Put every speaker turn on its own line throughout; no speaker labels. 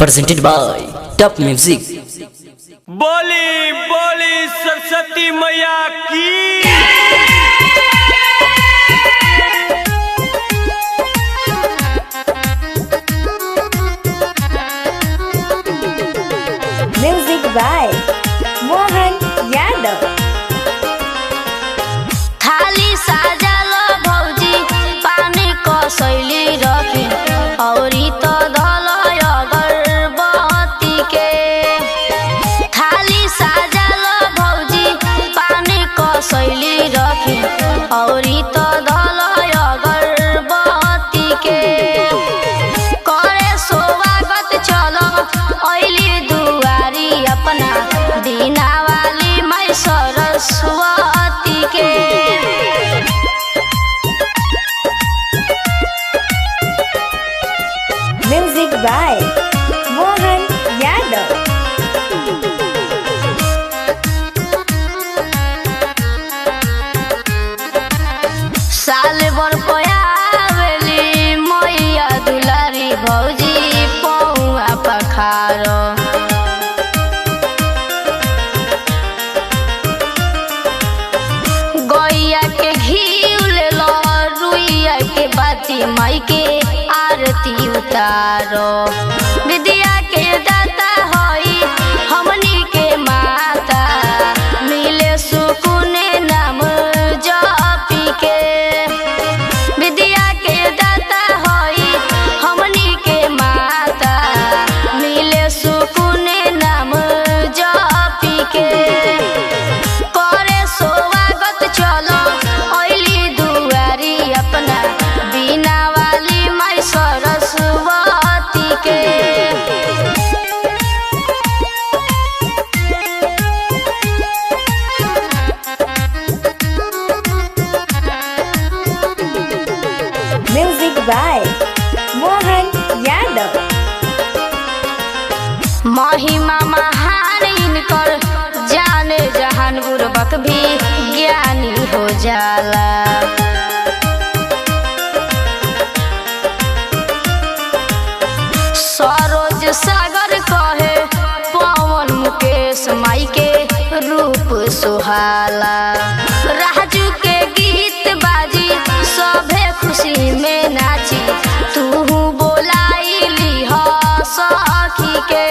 presented by Top Music।
बोली बोली सरस्वती मैया की।
Music by Mohan Yadav.
थाली साजल भौजी पानी कसैली रखी औरी तो धल अगरबत्ती के। थाली साजल भौजी पानी कसैली रखी औरी तो धल अगरबत्ती के। करे स्वागत चलो ऐली दुआरी अपना दीना वाली माई सरस्वती के।
Music by Mohan Yadav.
साल भर पयावेली मैया दुलारी भौजी पौआ पखारो। गैया के घी लेलो रुइया के बाती माई के आरती उतारो। विद्या के दाता होई हमनी के माता मिले सुकून नाम जपी के। विद्या के दाता होई हमनी के माता मिले सुकून नाम जपी के। करे स्वागत चलो ऐली दुआरी अपना बीना वाली माई सरस्वती के।
Music by Mohan Yadav.
महिमा महान इनकर जाने जहान बुर्बक भी ज्ञानी हो जाला। सरोज सागर कहे पवन मुकेश माई के रूप सुहाला। राजू के गीत बाजी सभे खुशी में नाची तू बोलाइली हो सखी के।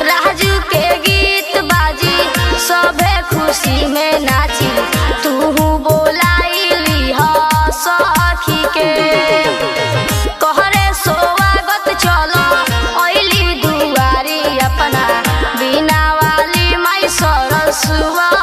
राजू के गीत बाजी सभे खुशी में नाची तू बोलाइली हो सखी के। कहरे स्वागत चलो ऐली दुआरी अपना बीना वाली माई सरस्वती।